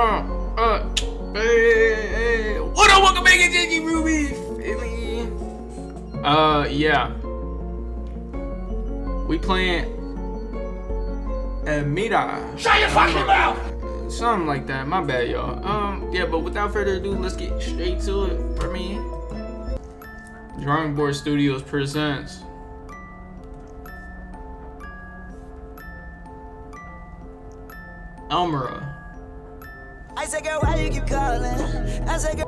Hey, what up? Welcome back to JCRubi. Yeah. We playing Elmira. Shut your fucking mouth! Something like that. My bad, y'all. Yeah, but without further ado, let's get straight to it. For me, Drawing Board Studios presents Elmira. I said, girl, why you keep calling? I said, girl.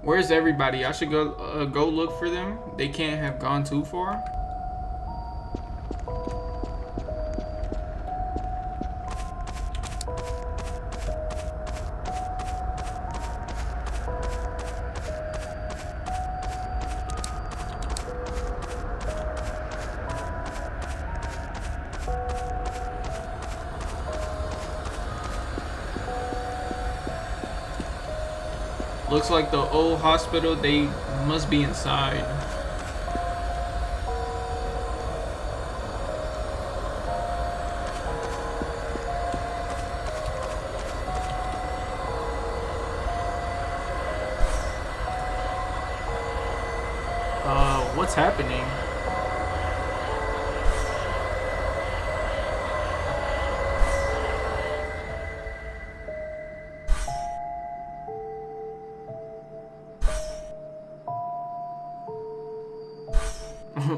Where's everybody? I should go look for them. They can't have gone too far. Looks like the old hospital, they must be inside. What's happening?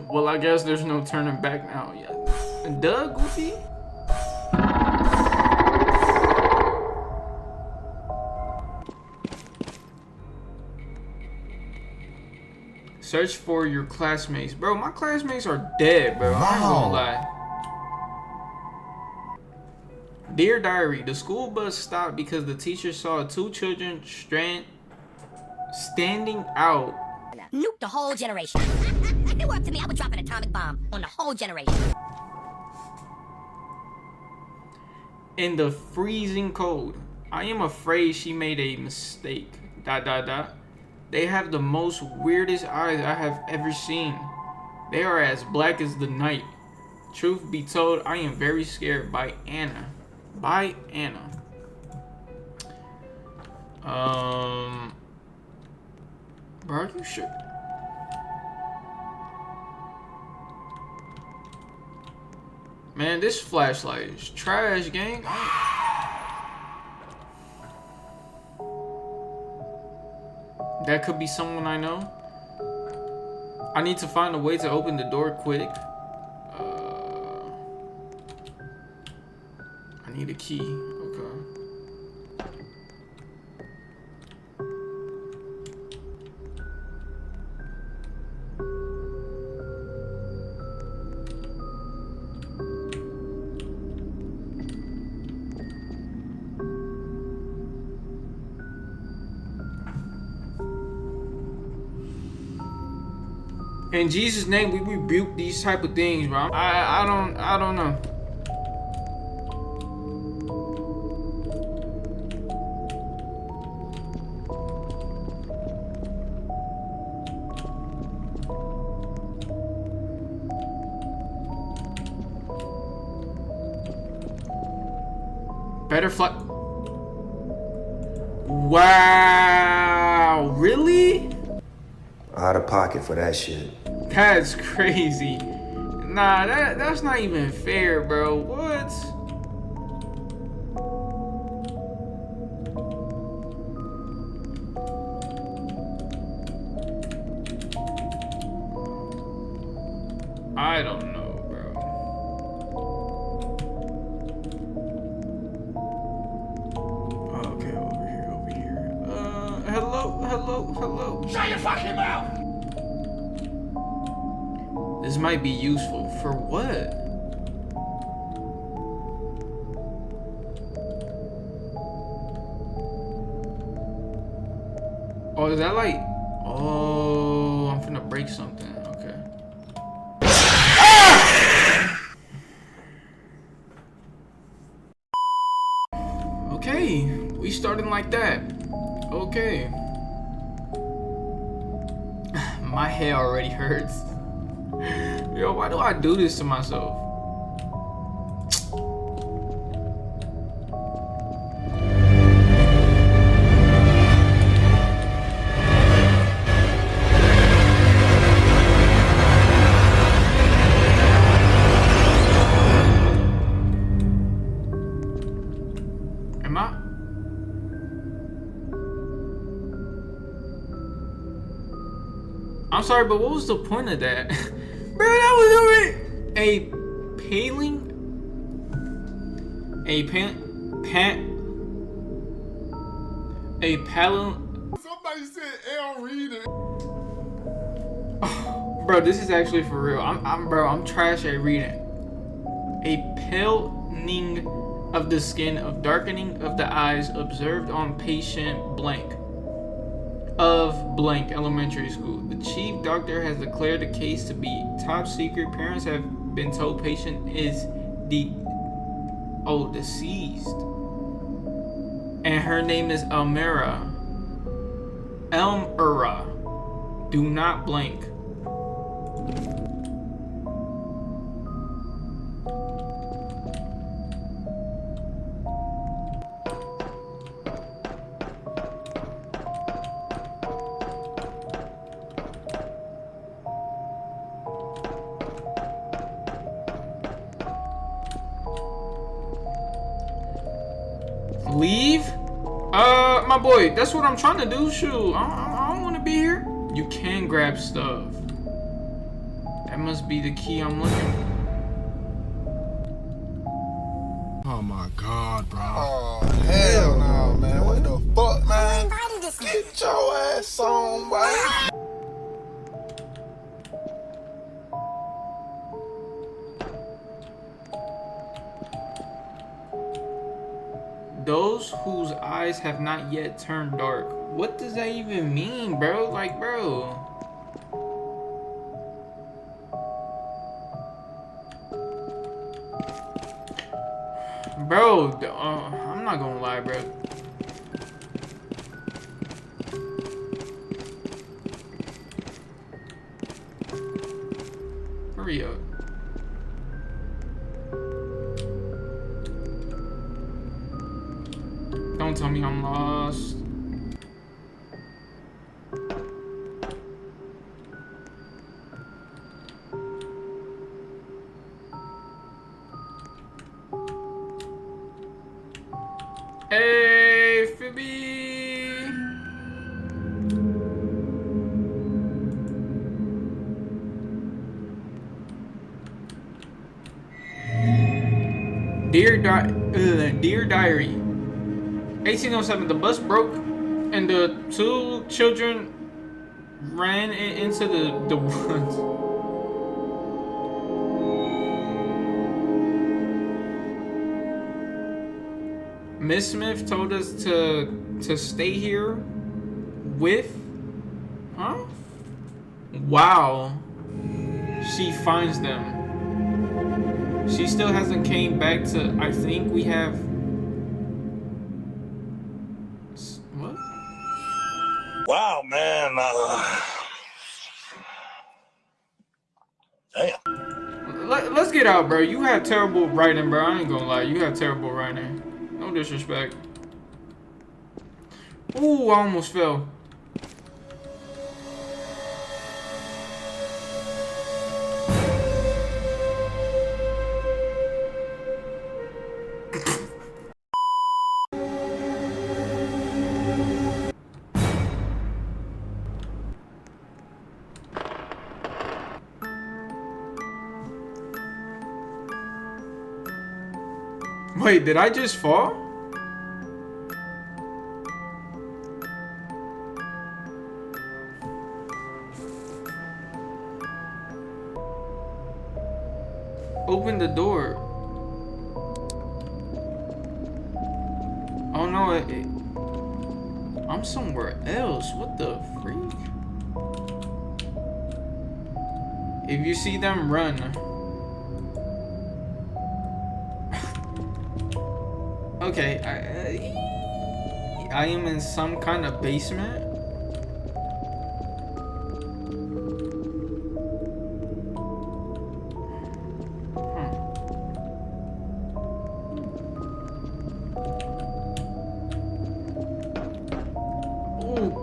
Well, I guess there's no turning back now. Yeah. Duh, Goofy? Search for your classmates. Bro, my classmates are dead, bro. I ain't gonna lie. Dear Diary, the school bus stopped because the teacher saw two children standing out. Nuke the whole generation. If it were up to me, I would drop an atomic bomb on the whole generation. In the freezing cold. I am afraid she made a mistake. ... They have the most weirdest eyes I have ever seen. They are as black as the night. Truth be told, I am very scared. By Anna. By Anna. Bro, are you sure? Man, this flashlight is trash, gang. That could be someone I know. I need to find a way to open the door quick. I need a key. Okay. In Jesus' name, we rebuke these type of things, bro. I don't know. Better fly. Wow, really? Out of pocket for that shit. That's crazy. Nah, that's not even fair, bro. What? I don't know, bro. Okay, over here. Hello. Shut your fucking mouth! This might be useful. For what? Oh, is that like... Oh, I'm finna break something. Okay. Okay, we starting like that. Okay. My head already hurts. Yo, why do I do this to myself? Am I? I'm sorry, but what was the point of that? Bro, that was a paling? A Somebody said Elmira. Oh, bro, this is actually for real. I'm trash at reading. A paling of the skin, of darkening of the eyes observed on patient blank of blank elementary school. The chief doctor has declared the case to be top secret. Parents have been told patient is deceased. And her name is Elmira. Elmira. Do not blank. Leave? My boy, that's what I'm trying to do. Shoot, I don't want to be here. You can grab stuff. That must be the key I'm looking for. Oh my god, bro. Oh, hell no, man. What the fuck, man? Get your ass on, boy. Those whose eyes have not yet turned dark. What does that even mean, bro? Like, bro. Bro, I'm not gonna lie, bro. Hurry up. Don't tell me I'm lost. Hey, Phoebe. Dear Diary. 1807, the bus broke and the two children ran into the woods. Miss Smith told us to stay here with, huh? Wow. She finds them. She still hasn't came back to, I think we have, what? Wow, man. Damn. Let's get out, bro. You have terrible writing, bro. I ain't gonna lie. You have terrible writing. No disrespect. Ooh, I almost fell. Wait, did I just fall? Open the door. Oh no, I'm somewhere else. What the freak? If you see them, run. Okay, I am in some kind of basement.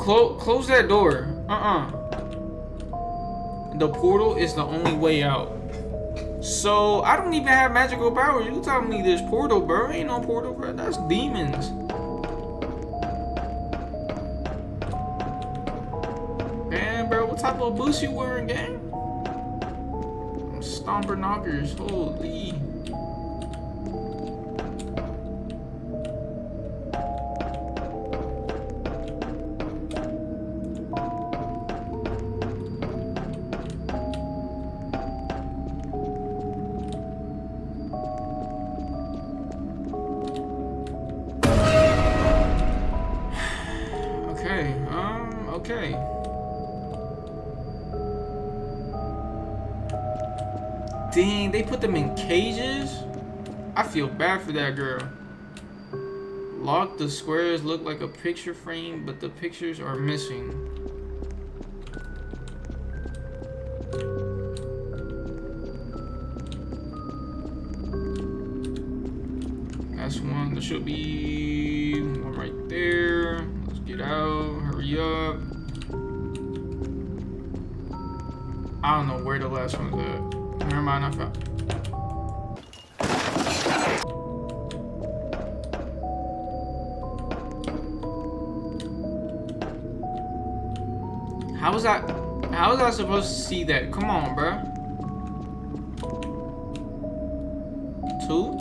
close that door. The portal is the only way out. So I don't even have magical powers. You telling me this portal, bro? Ain't no portal, bro. That's demons. Man, bro, what type of boots you wearing, gang? Stomper knockers, holy. Okay. Dang, they put them in cages? I feel bad for that girl. Lock the squares look like a picture frame, but the pictures are missing. That's one. There should be one right there. Let's get out. Hurry up. I don't know where the last one's at. Never mind, I found. How was I supposed to see that? Come on, bruh. 2?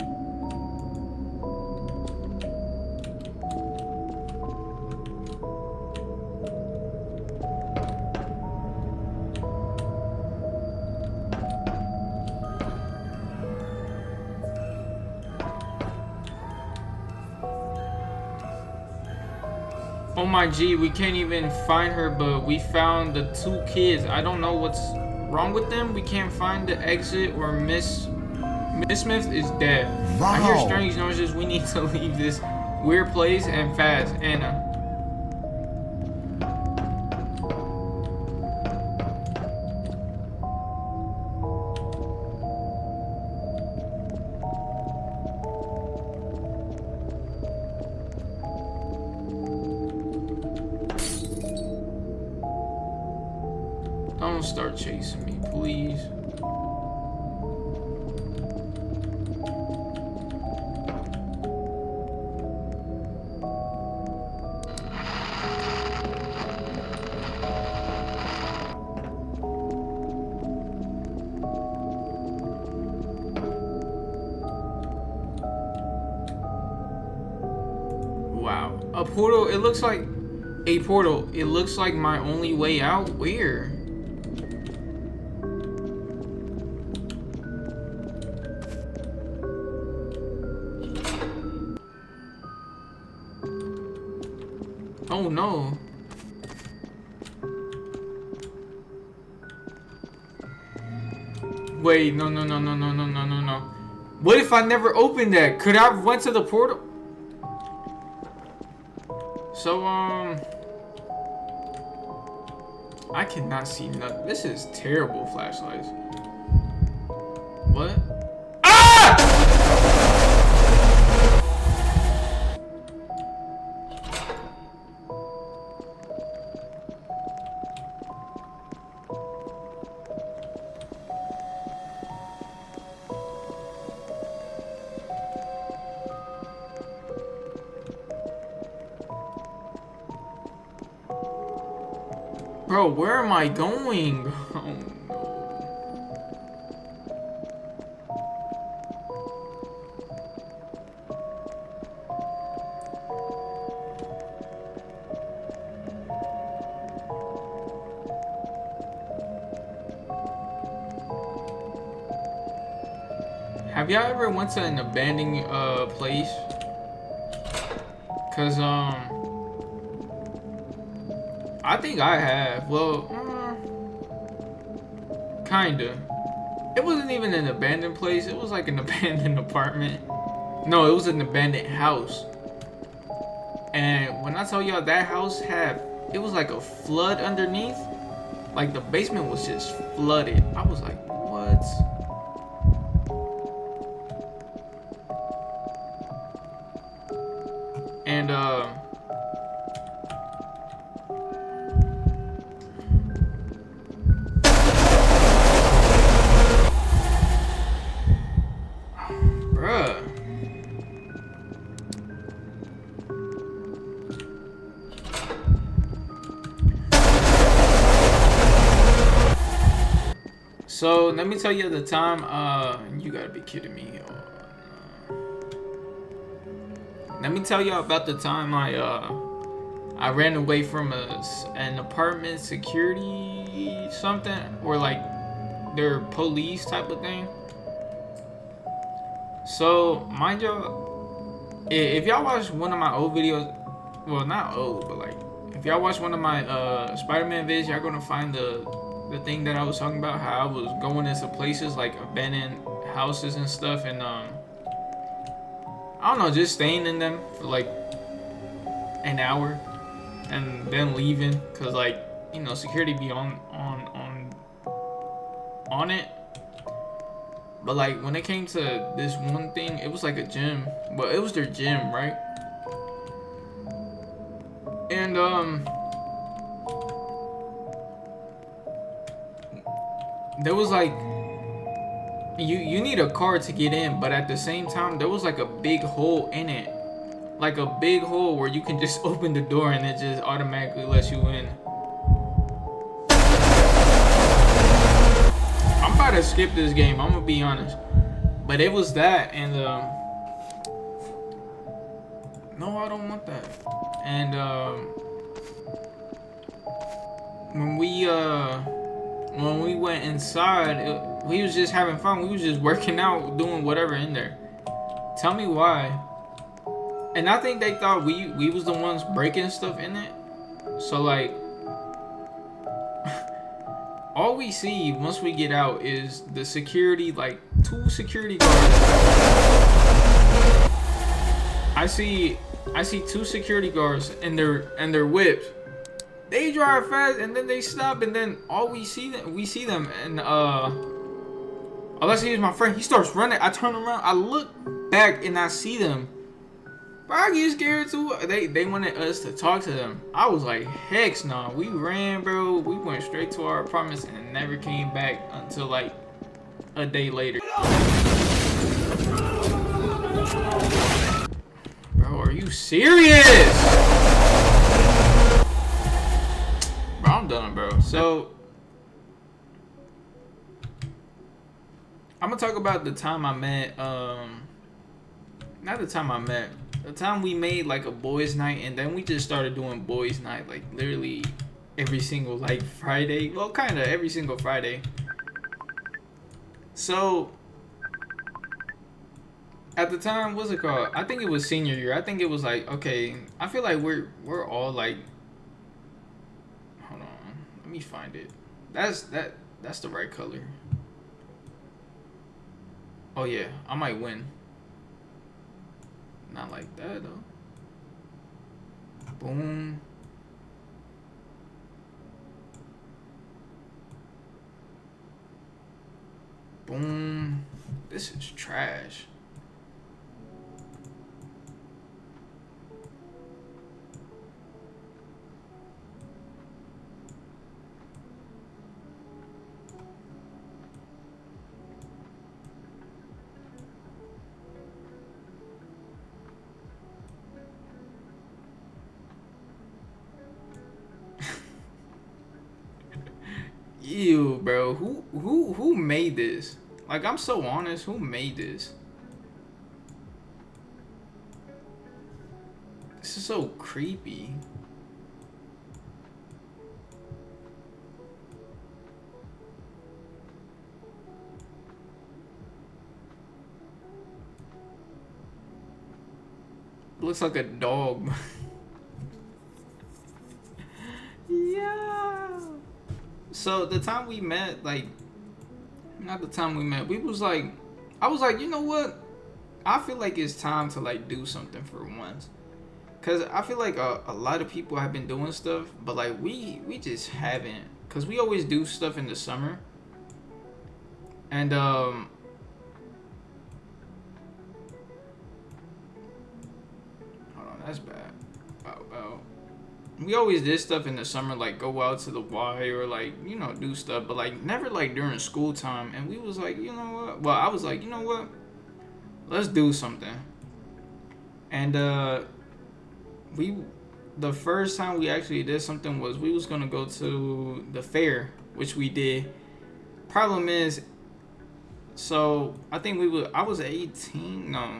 Oh my G, we can't even find her, but we found the 2 kids. I don't know what's wrong with them. We can't find the exit, or Miss Smith is dead. Wow. I hear strange noises. We need to leave this weird place and fast. Anna. Don't start chasing me, please. Wow. A portal, it looks like a portal. It looks like my only way out. Where? Oh no. Wait, no. What if I never opened that? Could I have went to the portal? So, I cannot see nothing. This is terrible flashlights. What? Bro, where am I going? Oh no. Have y'all ever went to an abandoned place? Cause I think I have. Well, kinda. It wasn't even an abandoned place. It was like an abandoned apartment. No, it was an abandoned house. And when I tell y'all that house it was like a flood underneath. Like the basement was just flooded. I was like, what? And So let me tell you the time. You gotta be kidding me. Let me tell you about the time I ran away from an apartment security something, or like their police type of thing. So mind y'all, if y'all watch one of my old videos, well not old, but like if y'all watch one of my Spider-Man videos, y'all gonna find the thing that I was talking about, how I was going into places like abandoned houses and stuff, and I don't know, just staying in them for like an hour and then leaving, cause like, you know, security be on it. But like when it came to this one thing, it was like a gym. Well, it was their gym, right? And there was like you need a card to get in, but at the same time there was like a big hole in it. Like a big hole where you can just open the door and it just automatically lets you in. I'm about to skip this game, I'm gonna be honest. But it was that, and no, I don't want that. And when we went inside, we was just having fun. We was just working out, doing whatever in there. Tell me why. And I think they thought we was the ones breaking stuff in it. So like, all we see once we get out is the security, like 2 security guards. I see 2 security guards and their whips. They drive fast and then they stop, and then we see them, and all I see is my friend. He starts running. I turn around, I look back, and I see them. But I get scared too. They wanted us to talk to them. I was like, heck no. We ran, bro. We went straight to our apartments and never came back until like a day later. Bro, are you serious? Bro, I'm done, bro. So I'm gonna talk about the time I met, not the time I met, the time we made like a boys' night, and then we just started doing boys' night like literally every single like Friday. Well, kind of every single Friday. So at the time, what's it called? I think it was senior year. I think it was like, okay, I feel like we're all like, hold on, let me find it. That's the right color. Oh yeah, I might win. Not like that though. Boom. Boom. This is trash. Ew, bro. Who made this? Like, I'm so honest. Who made this? This is so creepy. Looks like a dog. Yeah. So the time we met, like, not the time we met, we was like, I was like, you know what? I feel like it's time to like do something for once. Cause I feel like a lot of people have been doing stuff, but like we just haven't. Cause we always do stuff in the summer. And hold on, that's bad. Wow. We always did stuff in the summer, like go out to the Y or like, you know, do stuff, but like never like during school time. And we was like, you know what? Well, I was like, you know what? Let's do something. And the first time we actually did something was we was gonna go to the fair, which we did problem is, so I think I was 18. No,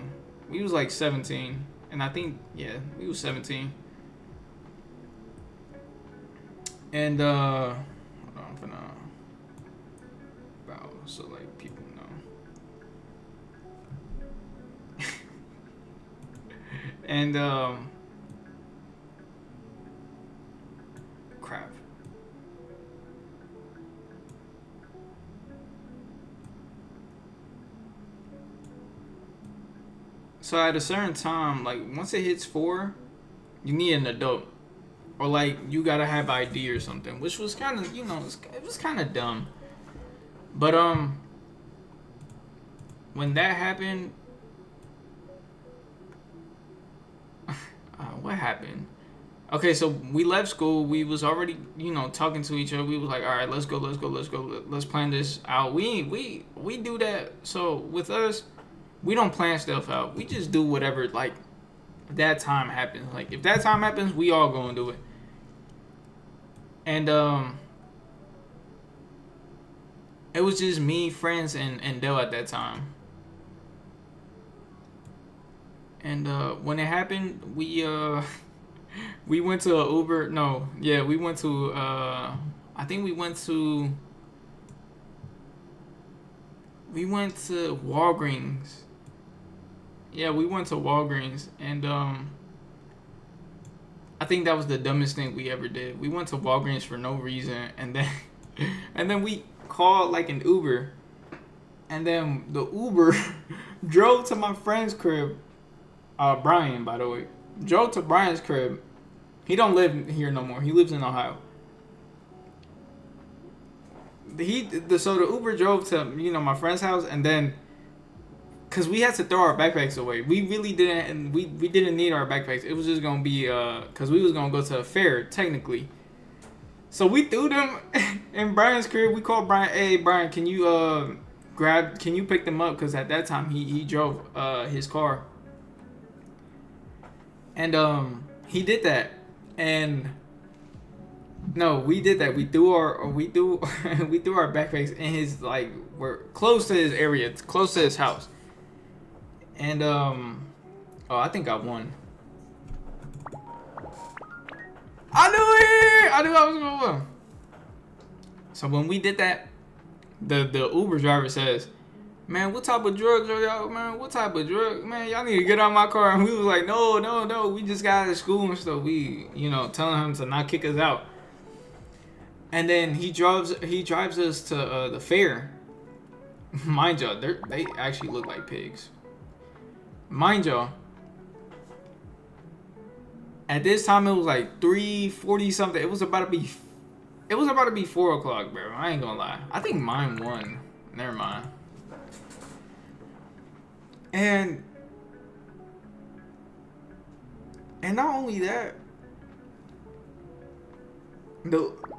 we was like 17, and I think yeah, we was 17. And hold on, I'm gonna bow so like people know. And crap. So at a certain time, like once it hits 4, you need an adult, or like you gotta have ID or something, which was kind of, you know, it was kind of dumb. But when that happened, what happened? Okay, so we left school. We was already, you know, talking to each other. We was like, all right, let's go. Let's plan this out. We do that. So with us, we don't plan stuff out. We just do whatever, like, that time happens. Like, if that time happens, we all gonna do it. And, it was just me, friends, and Dell at that time. And, when it happened, we went to a Uber. No, yeah, we went to, I think we went to Walgreens. Yeah, we went to Walgreens, and I think that was the dumbest thing we ever did. We went to Walgreens for no reason, and then we called like an Uber, and then the Uber drove to my friend's crib. Brian, by the way, drove to Brian's crib. He don't live here no more. He lives in Ohio. So the Uber drove to, you know, my friend's house, and then, cause we had to throw our backpacks away. We really didn't, and we didn't need our backpacks. It was just gonna be cause we was gonna go to a fair technically. So we threw them in Brian's crib. We called Brian. Hey Brian, can you pick them up? Cause at that time he drove his car. And he did that, and no, we did that. We threw our backpacks in his, like, we're close to his area, close to his house. And oh, I think I won. I knew I was gonna win. So when we did that, the Uber driver says, "Man, what type of drugs are y'all, man? What type of drugs? Man, y'all need to get out of my car." And we was like, no, we just got out of school and stuff. We, you know, telling him to not kick us out. And then he drives us to the fair. Mind y'all, they actually look like pigs. Mind y'all, at this time it was like 3:40 something. It was about to be 4 o'clock, bro. I ain't gonna lie. I think mine won. Never mind. And not only that,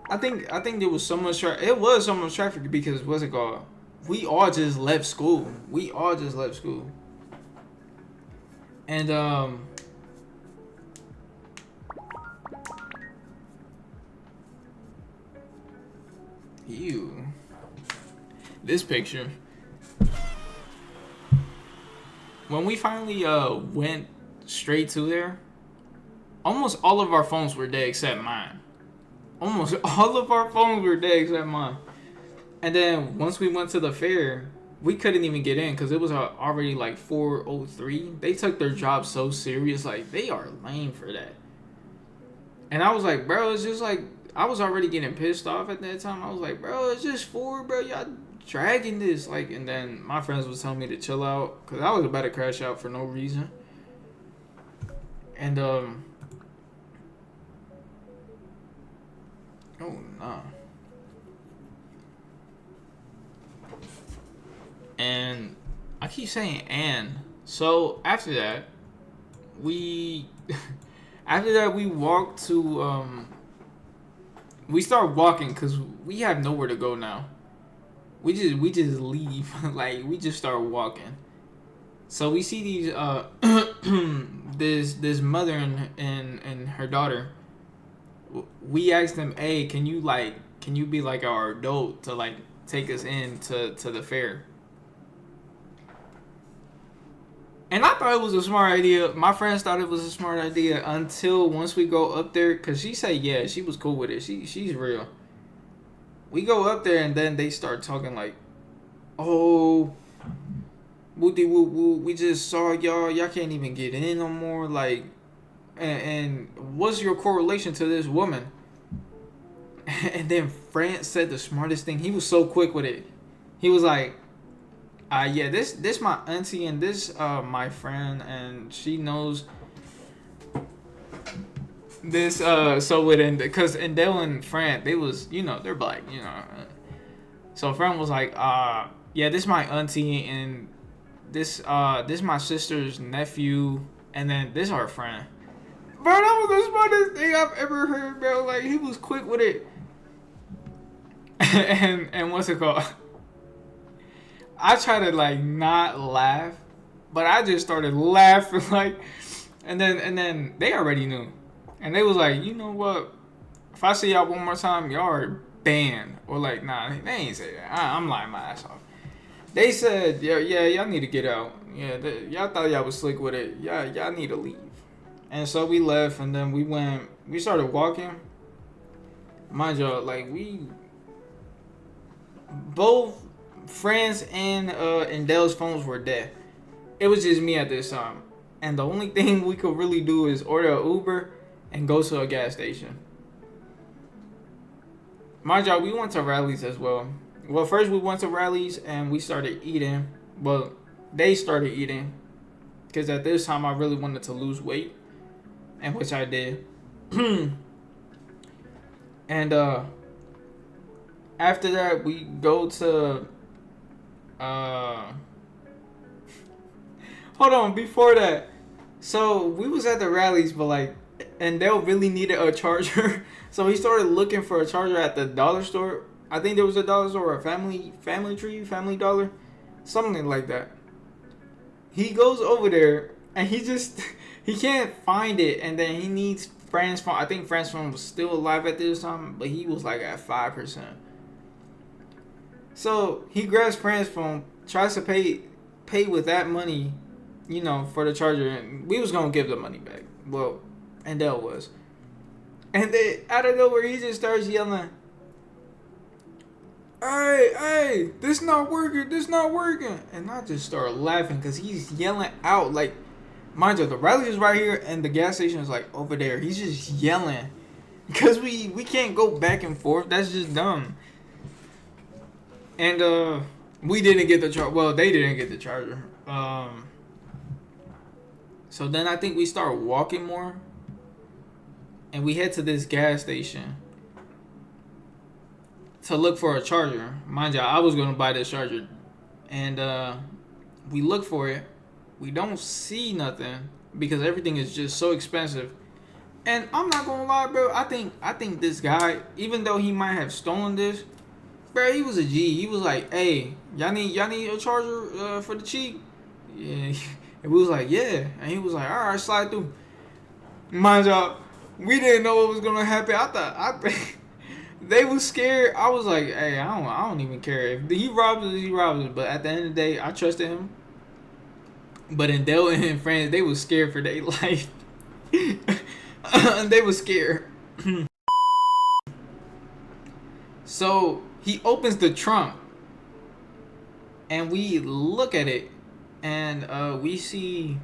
I think there was so much traffic. It was so much traffic because what's it called? We all just left school. And this picture. When we finally went straight to there, almost all of our phones were dead except mine. Almost all of our phones were dead except mine. And then once we went to the fair, we couldn't even get in because it was already like 4:03. They took their job so serious, like they are lame for that. And I was like, bro, it's just like, I was already getting pissed off at that time. I was like, bro, it's just 4, bro. Y'all dragging this, like. And then my friends was telling me to chill out because I was about to crash out for no reason. And oh no. And I keep saying and. So after that, we walked to we start walking because we have nowhere to go now. We just leave. Like, we just start walking. So we see these this mother and her daughter. We asked them, hey, can can you be like our adult to like take us in to the fair? And I thought it was a smart idea. My friends thought it was a smart idea until once we go up there, cause she said yeah, she was cool with it. She's real. We go up there and then they start talking like, oh, woody woo woo, we just saw y'all can't even get in no more. Like, and what's your correlation to this woman? And then France said the smartest thing. He was so quick with it. He was like, yeah, this my auntie and this my friend, and she knows this so with because Endell and Fran, they was, you know, they're black, you know. So Fran was like, yeah, this my auntie and this my sister's nephew, and then this our friend. Bro, that was the smartest thing I've ever heard, bro. Like, he was quick with it. and what's it called? I try to like not laugh, but I just started laughing like, and then they already knew, and they was like, you know what? If I see y'all one more time, y'all are banned. Or like, nah, they ain't say that. I'm lying my ass off. They said, yeah, y'all need to get out. Yeah, y'all thought y'all was slick with it. Y'all need to leave. And so we left, and then we started walking. Mind y'all, like both Fran's and Dell's phones were dead. It was just me at this time. And the only thing we could really do is order an Uber and go to a gas station. Mind y'all, we went to rallies as well. Well, first we went to rallies and we started eating. Well, they started eating. Because at this time I really wanted to lose weight. And which I did. And after that we go to hold on, before that. So we was at the rallies, but like, and they really needed a charger. So he started looking for a charger at the dollar store. I think there was a dollar store or a family Family Dollar, something like that. He goes over there and he can't find it, and then he needs Fran's phone. I think Fran's phone was still alive at this time, but he was like at 5%. So he grabs Fran's phone, tries to pay with that money, you know, for the charger, and we was gonna give the money back. Well, Endell was. And then out of nowhere he just starts yelling, Hey, this not working. And I just start laughing because he's yelling out like, mind you, the rally is right here and the gas station is like over there. He's just yelling because we can't go back and forth. That's just dumb. And we didn't get the charger. Well, they didn't get the charger. So then I think we start walking more, and we head to this gas station to look for a charger. Mind you, I was gonna buy this charger, and we look for it. We don't see nothing because everything is just so expensive. And I'm not gonna lie, bro. I think this guy, even though he might have stolen this, bro, he was a G. He was like, "Hey, y'all need a charger for the cheap?" Yeah, and we was like, "Yeah," and he was like, "All right, slide through." Mind y'all, we didn't know what was gonna happen. I think they was scared. I was like, "Hey, I don't even care if he robs us, he robs us." But at the end of the day, I trusted him. But in Dell and friends, they was scared for their life. They was scared. So he opens the trunk, and we look at it, and we see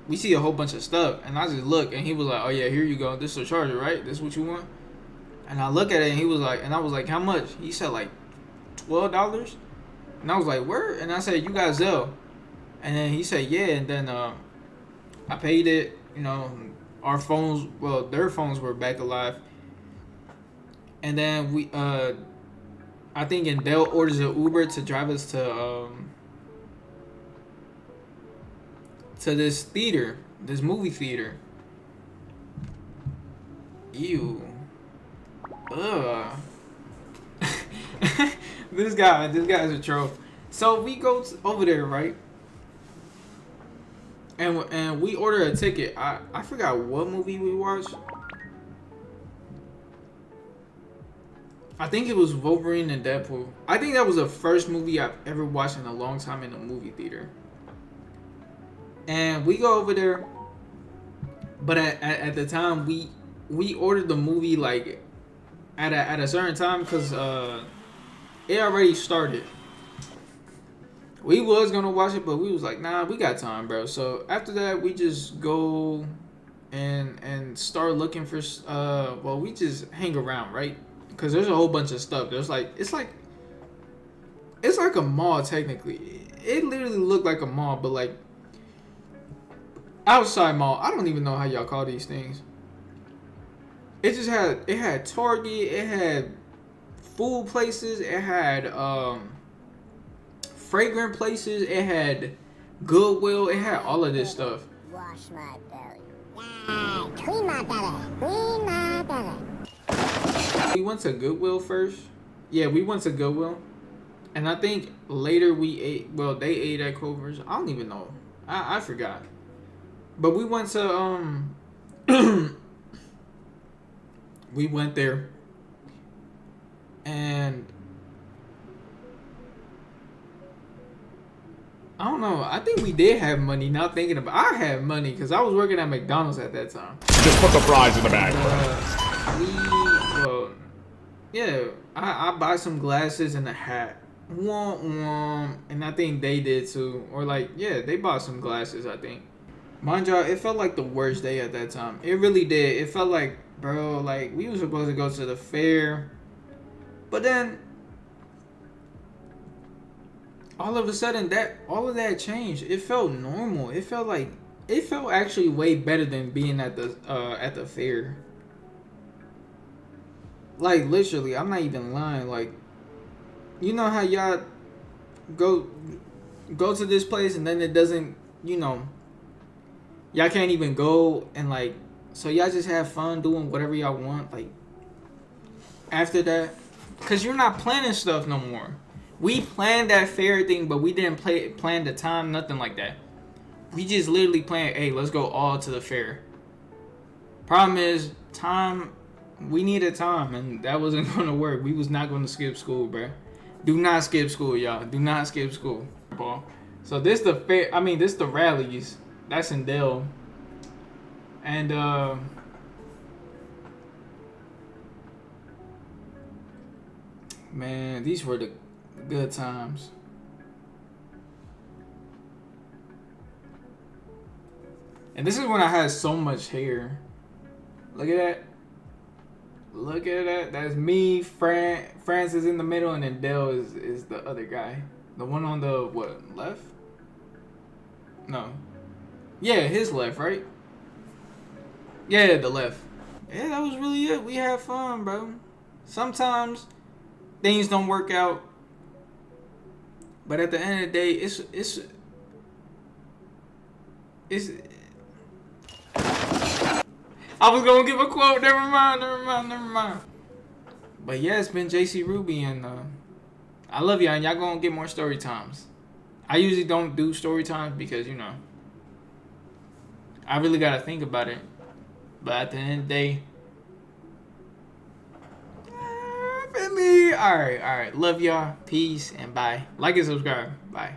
a whole bunch of stuff. And I just look, and he was like, "Oh yeah, here you go. This is a charger, right? This is what you want?" And I look at it, and he was like, and I was like, "How much?" He said like $12, and I was like, "Where?" And I said, "You got Zelle?" And then he said, "Yeah." And then I paid it. You know, our phones, well, their phones were back alive. And then we, I think Endell orders an Uber to drive us to this theater, this movie theater. Ew. Ugh. This guy's a troll. So we go over there, right? And we order a ticket. I forgot what movie we watched. I think it was Wolverine and Deadpool. I think that was the first movie I've ever watched in a long time in a movie theater. And we go over there, but at the time we ordered the movie like at a certain time because it already started. We was gonna watch it, but we was like, nah, we got time, bro. So after that, we just go and start looking for well, we just hang around, right? Because there's a whole bunch of stuff. There's like it's like a mall technically. It literally looked like a mall, but like outside mall. I don't even know how y'all call these things. It just had Target, it had food places, it had fragrant places, it had Goodwill, it had all of this stuff. Wash my belly. Yeah, clean my belly. Clean my belly. We went to Goodwill first. Yeah, we went to Goodwill. And I think later we ate, well, they ate at Culver's. I don't even know. I forgot. But we went to, we went there. And I don't know. I think we did have money. Now thinking about, I had money because I was working at McDonald's at that time. Just put the fries in the bag. Well, yeah, I buy some glasses and a hat. And I think they did too. Or like, yeah, they bought some glasses, I think. Mind y'all, it felt like the worst day at that time. It really did. It felt like, bro, like we were supposed to go to the fair. But then all of a sudden all of that changed. It felt normal. It felt actually way better than being at the fair. Like literally, I'm not even lying. Like, you know how y'all go to this place and then it doesn't, you know, y'all can't even go and like, so y'all just have fun doing whatever y'all want. Like after that, cause you're not planning stuff no more. We planned that fair thing, but we didn't plan the time, nothing like that. We just literally planned, hey, let's go all to the fair. Problem is, time, we needed time, and that wasn't going to work. We was not going to skip school, bruh. Do not skip school, y'all. Do not skip school. So this the fair, I mean, this the rallies. That's in Dell. And, man, these were the good times. And this is when I had so much hair. Look at that. Look at that. That's me. France is in the middle, and then Dell is the other guy. The one on the what, left? No. Yeah, his left, right? Yeah, the left. Yeah, that was really it. We had fun, bro. Sometimes things don't work out. But at the end of the day, it's I was gonna give a quote. Never mind. But yeah, it's been JCRubi, and I love y'all, and y'all gonna get more story times. I usually don't do story times because, you know, I really gotta think about it. But at the end of the day, Alright. Love y'all. Peace and bye. Like and subscribe. Bye.